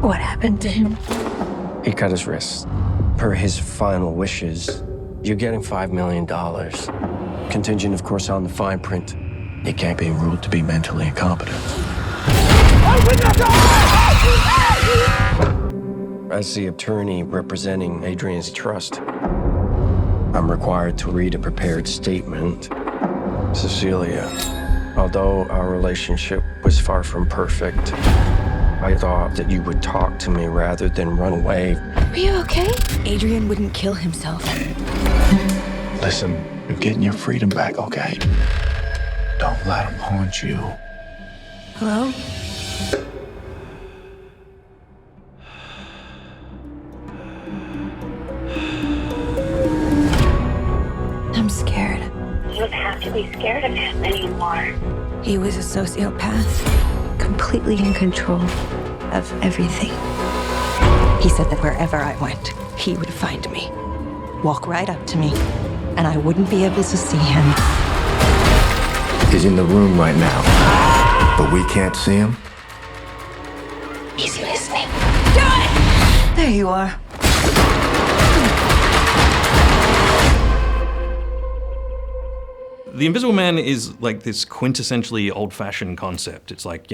What happened to him? He cut his wrist. Per his final wishes, you're getting $5 million. Contingent, of course, on the fine print. He can't be ruled to be mentally incompetent. As the attorney representing Adrian's trust, I'm required to read a prepared statement. Cecilia, although our relationship was far from perfect, I thought that you would talk to me rather than run away. Are you okay? Adrian wouldn't kill himself. Listen, you're getting your freedom back, okay? Don't let him haunt you. Hello? I'm scared. You don't have to be scared of him anymore. He was a sociopath. Completely in control of everything. He said that wherever I went, he would find me. Walk right up to me, and I wouldn't be able to see him. He's in the room right now, but we can't see him. He's listening. There you are. The Invisible Man is like this quintessentially old-fashioned concept. It's like,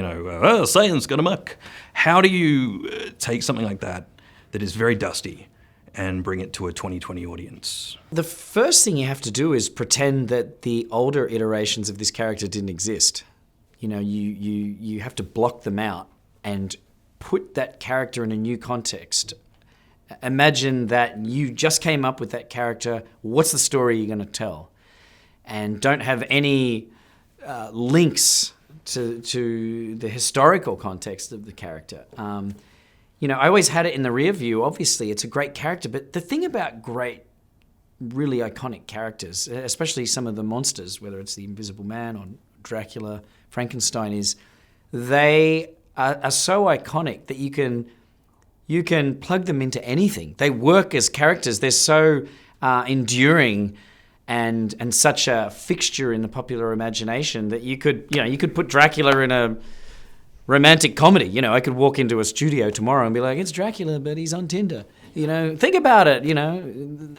science got amok. How do you take something like that is very dusty and bring it to a 2020 audience? The first thing you have to do is pretend that the older iterations of this character didn't exist. You have to block them out and put that character in a new context. Imagine that you just came up with that character. What's the story you're going to tell? And don't have any links to the historical context of the character. I always had it in the rear view. Obviously, it's a great character, but the thing about great, really iconic characters, especially some of the monsters, whether it's the Invisible Man or Dracula, Frankenstein, is they are so iconic that you can plug them into anything. They work as characters. They're so enduring and such a fixture in the popular imagination that you could put Dracula in a romantic comedy. I could walk into a studio tomorrow and be like, it's Dracula, but he's on Tinder. Think about it.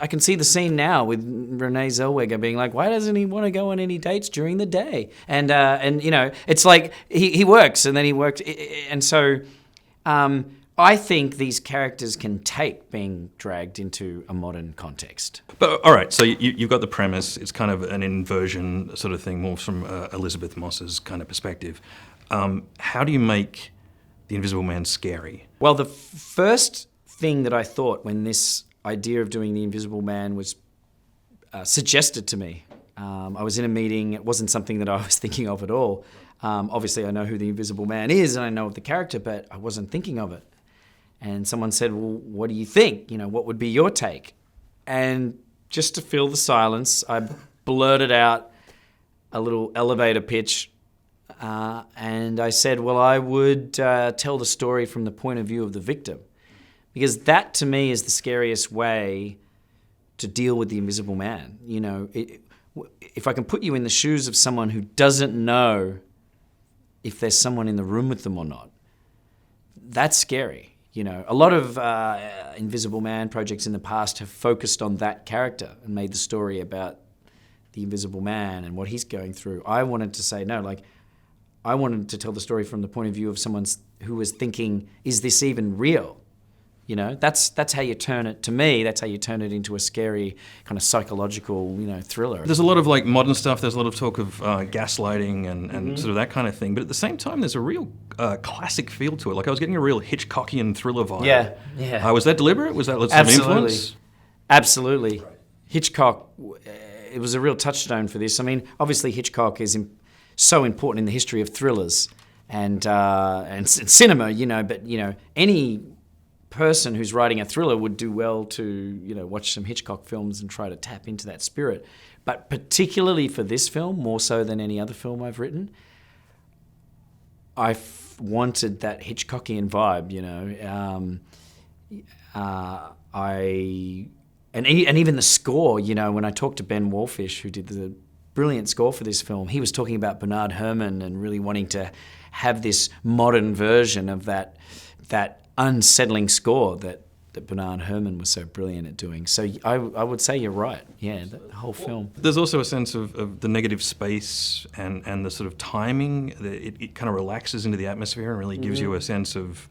I can see the scene now with Renee Zellweger being like, why doesn't he want to go on any dates during the day? And it's like he works, and then he worked, and so. I think these characters can take being dragged into a modern context. But all right, so you've got the premise. It's kind of an inversion sort of thing, more from Elizabeth Moss's kind of perspective. How do you make the Invisible Man scary? Well, the first thing that I thought when this idea of doing the Invisible Man was suggested to me, I was in a meeting. It wasn't something that I was thinking of at all. Obviously, I know who the Invisible Man is and I know of the character, but I wasn't thinking of it. And someone said, well, what do you think? What would be your take? And just to fill the silence, I blurted out a little elevator pitch. And I said, well, I would tell the story from the point of view of the victim. Because that, to me, is the scariest way to deal with the Invisible Man. If I can put you in the shoes of someone who doesn't know if there's someone in the room with them or not, that's scary. A lot of Invisible Man projects in the past have focused on that character and made the story about the Invisible Man and what he's going through. I wanted to say, no, I wanted to tell the story from the point of view of someone who was thinking, is this even real? That's how you turn it, to me, that's how you turn it into a scary kind of psychological, thriller. There's a lot of modern stuff. There's a lot of talk of gaslighting and sort of that kind of thing. But at the same time, there's a real classic feel to it. I was getting a real Hitchcockian thriller vibe. Yeah. Was that deliberate? Was that some influence? Absolutely. Right. Hitchcock, it was a real touchstone for this. I mean, obviously Hitchcock is so important in the history of thrillers and cinema, but any person who's writing a thriller would do well to, watch some Hitchcock films and try to tap into that spirit. But particularly for this film, more so than any other film I've written, I wanted that Hitchcockian vibe, and even the score, when I talked to Ben Wallfish, who did the brilliant score for this film, he was talking about Bernard Herrmann and really wanting to have this modern version of that unsettling score that Bernard Herrmann was so brilliant at doing. So I would say you're right. Yeah, the whole film. There's also a sense of the negative space and the sort of timing. It kind of relaxes into the atmosphere and really gives you a sense of...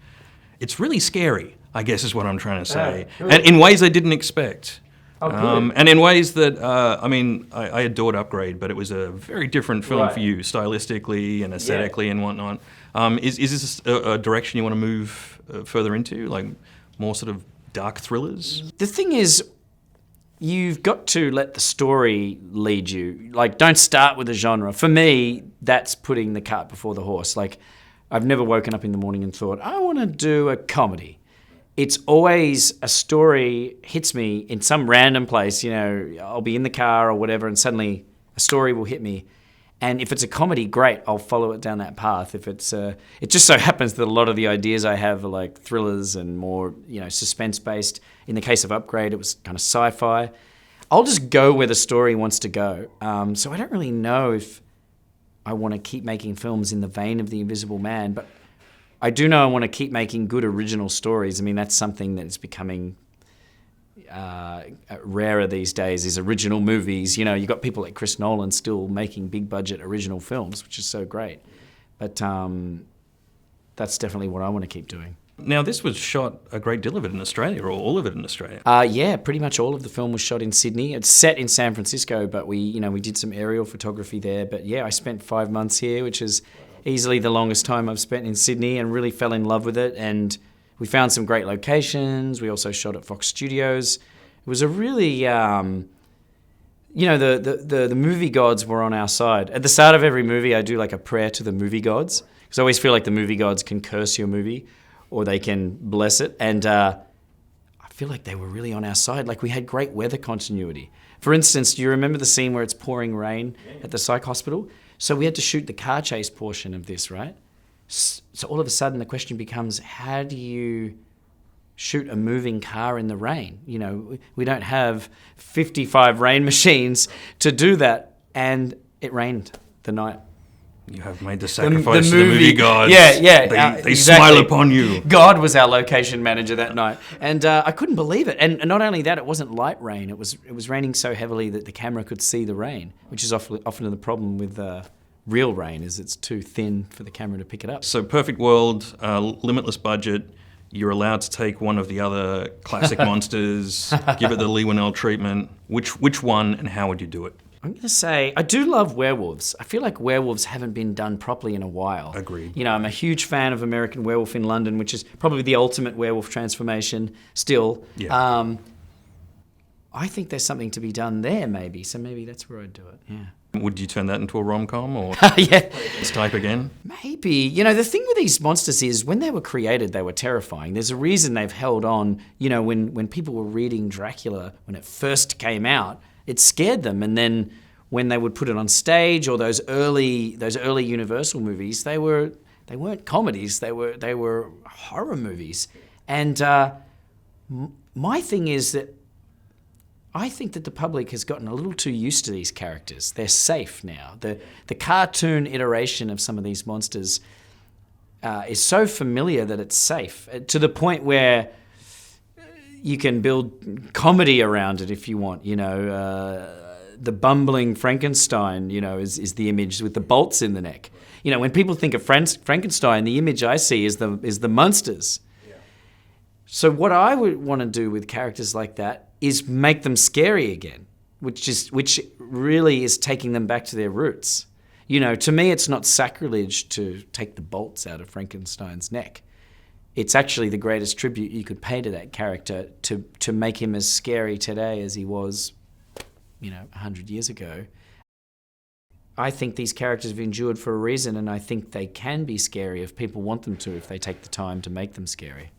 It's really scary, I guess is what I'm trying to say. And in ways I didn't expect. And in ways that, I adored Upgrade, but it was a very different film for you, stylistically and aesthetically and whatnot. Is this a direction you want to move further into, like more sort of dark thrillers? The thing is, you've got to let the story lead you. Like, don't start with a genre. For me, that's putting the cart before the horse. Like, I've never woken up in the morning and thought, I want to do a comedy. It's always a story hits me in some random place. You know, I'll be in the car or whatever, and suddenly a story will hit me. And if it's a comedy, great, I'll follow it down that path. If it's, it just so happens that a lot of the ideas I have are like thrillers and more, suspense-based. In the case of Upgrade, it was kind of sci-fi. I'll just go where the story wants to go. So I don't really know if I want to keep making films in the vein of The Invisible Man, but I do know I want to keep making good original stories. I mean, that's something that's becoming rarer these days, is original movies. You know, you've got people like Chris Nolan still making big budget original films, which is so great. But that's definitely what I want to keep doing. Now, this was shot, a great deal of it in Australia, or all of it in Australia. Yeah, pretty much all of the film was shot in Sydney. It's set in San Francisco, but we did some aerial photography there. But yeah, I spent 5 months here, which is easily the longest time I've spent in Sydney, and really fell in love with it. And we found some great locations. We also shot at Fox Studios. It was a really, the movie gods were on our side. At the start of every movie, I do like a prayer to the movie gods, because I always feel like the movie gods can curse your movie or they can bless it. And I feel like they were really on our side. Like, we had great weather continuity. For instance, do you remember the scene where it's pouring rain at the psych hospital? So we had to shoot the car chase portion of this, right? So all of a sudden the question becomes, how do you shoot a moving car in the rain? You know, we don't have 55 rain machines to do that. And it rained the night. You have made the sacrifice to the movie gods. Yeah. They Exactly. smile upon you. God was our location manager that night. And I couldn't believe it. And not only that, it wasn't light rain. It was raining so heavily that the camera could see the rain, which is often the problem with real rain, is it's too thin for the camera to pick it up. So perfect world, limitless budget. You're allowed to take one of the other classic monsters, give it the Leigh Whannell treatment. Which one, and how would you do it? I'm going to say, I do love werewolves. I feel like werewolves haven't been done properly in a while. Agreed. You know, I'm a huge fan of American Werewolf in London, which is probably the ultimate werewolf transformation still. Yeah. I think there's something to be done there, maybe. So maybe that's where I'd do it, yeah. Would you turn that into a rom-com, or yeah, this type again? maybe. You know, the thing with these monsters is when they were created, they were terrifying. There's a reason they've held on. You know, when people were reading Dracula, when it first came out, it scared them. And then when they would put it on stage, or those early Universal movies, they weren't comedies. They were horror movies. And my thing is that I think that the public has gotten a little too used to these characters. They're safe now. The cartoon iteration of some of these monsters is so familiar that it's safe, to the point where you can build comedy around it if you want. You know, the bumbling Frankenstein, you know, is the image with the bolts in the neck. You know, when people think of Frankenstein, the image I see is the monsters. Yeah. So what I would want to do with characters like that is make them scary again, which really is taking them back to their roots. You know, to me, it's not sacrilege to take the bolts out of Frankenstein's neck. It's actually the greatest tribute you could pay to that character, to make him as scary today as he was, 100 years ago. I think these characters have endured for a reason, and I think they can be scary if people want them to, if they take the time to make them scary.